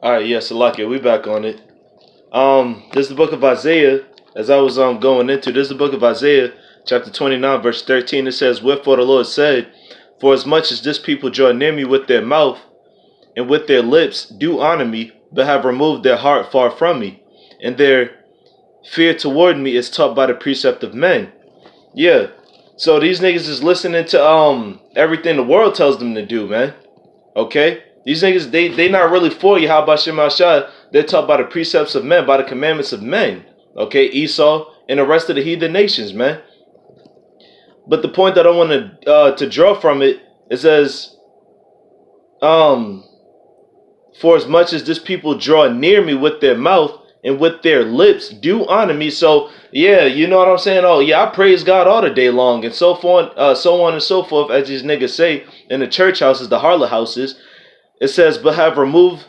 All right, yeah, Salakia, we back on it. This is the book of Isaiah. As I was going into this is the book of Isaiah, chapter 29, verse 13. It says, "Wherefore the Lord said, For as much as this people draw near me with their mouth and with their lips do honor me, but have removed their heart far from me, and their fear toward me is taught by the precept of men." Yeah. So these niggas is listening to everything the world tells them to do, man. Okay? These niggas, they not really for Yahawashi. They're taught by the precepts of men, by the commandments of men. Okay? Esau and the rest of the heathen nations, man. But the point that I want to draw from it is as for as much as this people draw near me with their mouth and with their lips do honor me. So yeah, you know what I'm saying? Oh yeah, I praise God all the day long and so on and so forth, as these niggas say in the church houses, the harlot houses. It says, but have removed,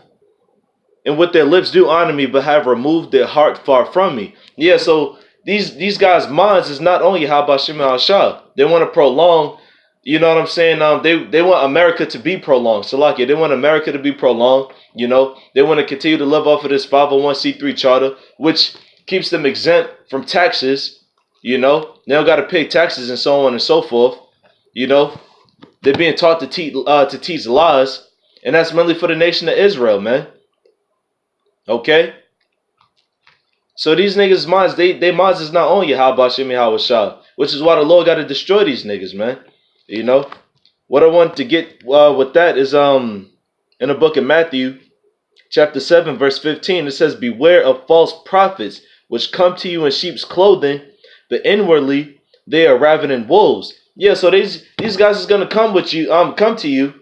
and with their lips do honor me, but have removed their heart far from me. Yeah, so these guys' minds is not only Yahawashi. They want to prolong, you know what I'm saying? They want America to be prolonged. Salakia, they want America to be prolonged. You know, they want to continue to live off of this 501c3 charter, which keeps them exempt from taxes. You know, they don't got to pay taxes and so on and so forth. You know, they're being taught to teach lies. And that's mainly for the nation of Israel, man. Okay? So these niggas' minds, they minds is not on Yahawashi, which is why the Lord got to destroy these niggas, man. You know? What I want to get with that is in the book of Matthew, chapter 7, verse 15, it says, "Beware of false prophets, which come to you in sheep's clothing, but inwardly they are ravening wolves." Yeah, so these guys is gonna come to you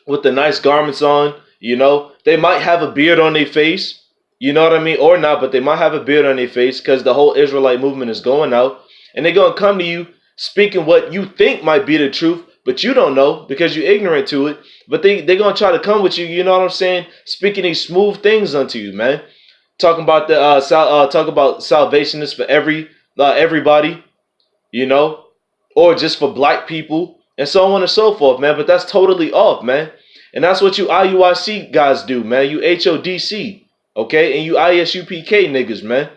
with the nice garments on, you know. They might have a beard on their face, you know what I mean, or not, but they might have a beard on their face because the whole Israelite movement is going out. And they're going to come to you speaking what you think might be the truth, but you don't know because you're ignorant to it. But they're going to try to come with you, you know what I'm saying, speaking these smooth things unto you, man. Talking about talk about salvation is for everybody, you know, or just for black people. And so on and so forth, man. But that's totally off, man. And that's what you IUIC guys do, man. You HODC, okay? And you ISUPK niggas, man.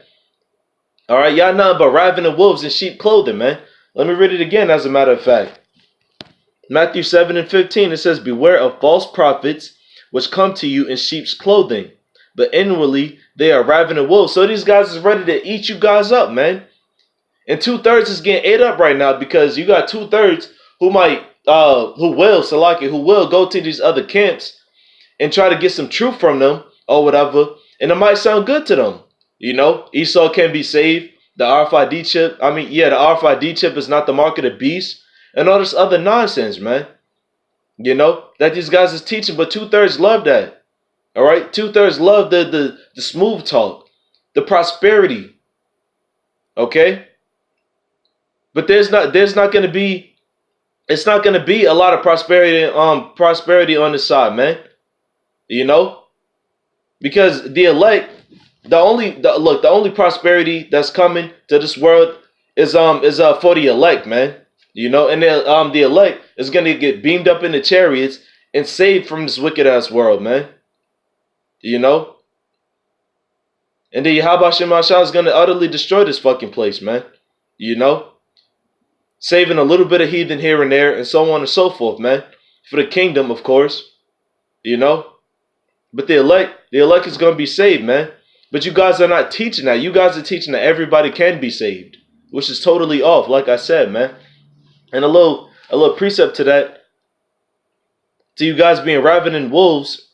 All right? Y'all nothing but ravening wolves in sheep clothing, man. Let me read it again, as a matter of fact. Matthew 7 and 15, it says, "Beware of false prophets, which come to you in sheep's clothing, but inwardly they are ravening wolves." So these guys is ready to eat you guys up, man. And 2/3 is getting ate up right now because you got 2/3 who will go to these other camps and try to get some truth from them or whatever, and it might sound good to them. You know, Esau can be saved. The RFID chip, the RFID chip is not the mark of the beast, and all this other nonsense, man. You know, that these guys is teaching, but 2/3 love that. All right, 2/3 love the smooth talk, the prosperity. Okay, but there's not going to be. It's not going to be a lot of prosperity on this side, man. You know? Because the elect, the only prosperity that's coming to this world is for the elect, man. You know, and the elect is going to get beamed up in the chariots and saved from this wicked ass world, man. You know? And the Yahawashi is going to utterly destroy this fucking place, man. You know? Saving a little bit of heathen here and there and so on and so forth, man. For the kingdom, of course. You know? But the elect is going to be saved, man. But you guys are not teaching that. You guys are teaching that everybody can be saved, which is totally off, like I said, man. And a little precept to that, to you guys being ravening wolves,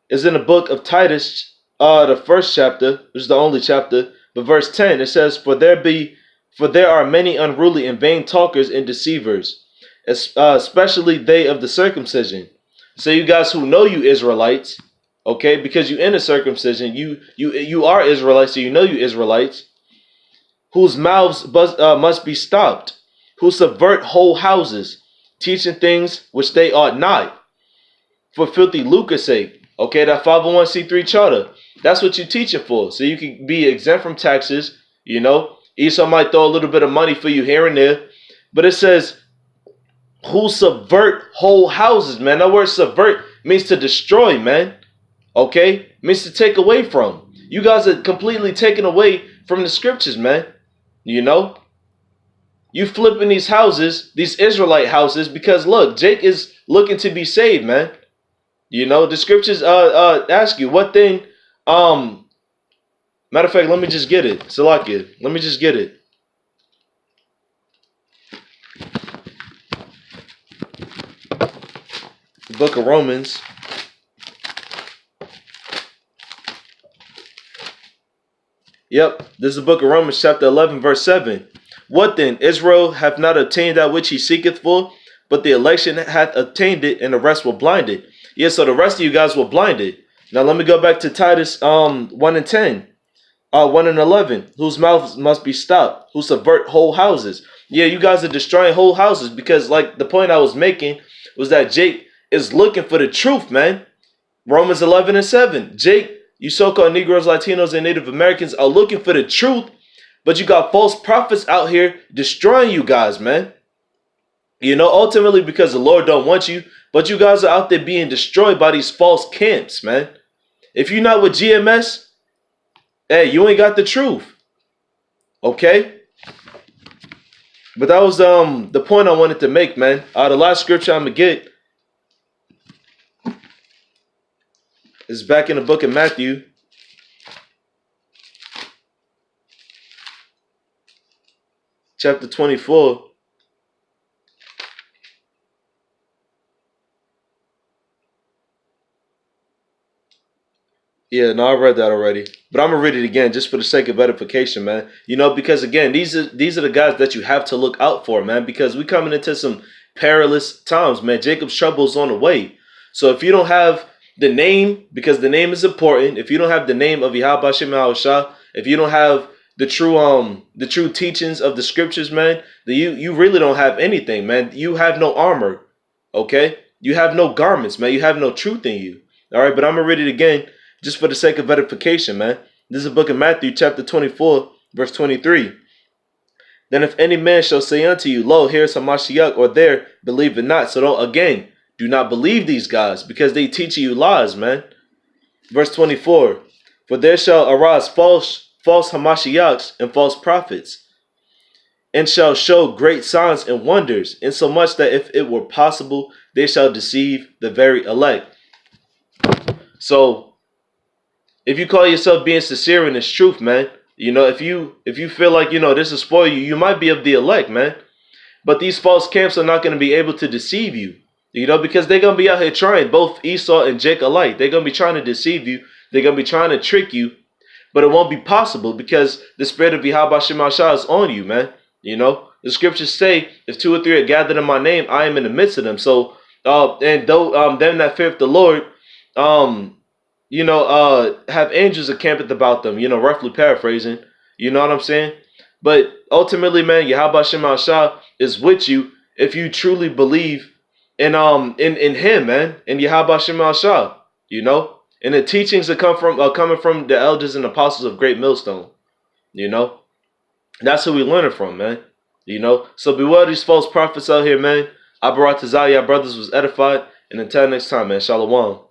is in the book of Titus, the first chapter, which is the only chapter, but verse 10, it says, For there are many unruly and vain talkers and deceivers, especially they of the circumcision. So you guys who know you Israelites, okay, because you in the circumcision, you are Israelites, so you know you Israelites, whose mouths must be stopped, who subvert whole houses, teaching things which they ought not, for filthy lucre's sake. Okay, that 501c3 charter, that's what you're teaching for, so you can be exempt from taxes, you know. Esau might throw a little bit of money for you here and there. But it says, who subvert whole houses, man. That word subvert means to destroy, man. Okay? Means to take away from. You guys are completely taken away from the scriptures, man. You know? You flipping these houses, these Israelite houses, because look, Jake is looking to be saved, man. You know, the scriptures ask you, what then, matter of fact, let me just get it. Salakia, let me just get it. The book of Romans. Yep, this is the book of Romans chapter 11, verse 7. What then? Israel hath not obtained that which he seeketh for, but the election hath obtained it, and the rest were blinded. Yeah, so the rest of you guys were blinded. Now let me go back to Titus 1 and 10. 1 and 11. Whose mouths must be stopped, who subvert whole houses. Yeah, you guys are destroying whole houses because, like, the point I was making was that Jake is looking for the truth, man. Romans 11 and 7. Jake, you so-called Negroes, Latinos, and Native Americans are looking for the truth, but you got false prophets out here destroying you guys, man. You know, ultimately because the Lord don't want you, but you guys are out there being destroyed by these false camps, man. If you're not with GMS, hey, you ain't got the truth. Okay? But that was the point I wanted to make, man. The last scripture I'm going to get is back in the book of Matthew. Chapter 24. Yeah, no, I read that already. But I'm going to read it again just for the sake of edification, man. You know, because again, these are the guys that you have to look out for, man, because we coming into some perilous times, man. Jacob's trouble is on the way. So if you don't have the name, because the name is important, if you don't have the name of Yahawashi, if you don't have the true teachings of the scriptures, man, then you really don't have anything, man. You have no armor, okay? You have no garments, man. You have no truth in you. All right, but I'm going to read it again just for the sake of edification, man. This is the book of Matthew, chapter 24, verse 23. Then if any man shall say unto you, lo, here's Hamashiach, or there, believe it not. So do not believe these guys, because they teach you lies, man. Verse 24. For there shall arise false Hamashiachs and false prophets, and shall show great signs and wonders, insomuch that if it were possible, they shall deceive the very elect. So if you call yourself being sincere in this truth, man, you know, if you feel like, you know, this is for you, you might be of the elect, man. But these false camps are not going to be able to deceive you, you know, because they're going to be out here trying, both Esau and Jake alike. They're going to be trying to deceive you. They're going to be trying to trick you, but it won't be possible because the spirit of Yahawashi is on you, man. You know, the scriptures say, if 2 or 3 are gathered in my name, I am in the midst of them. So, and though them that fear the Lord, you know, have angels encamped about them, you know, roughly paraphrasing, you know what I'm saying? But ultimately, man, Yahawashi is with you if you truly believe in him, man, in Yahawashi, you know, and the teachings that coming from the elders and apostles of Great Millstone, you know, that's who we learn it from, man, you know. So beware these false prophets out here, man. I brought to Zaya, brothers was edified, and until next time, man, shalom.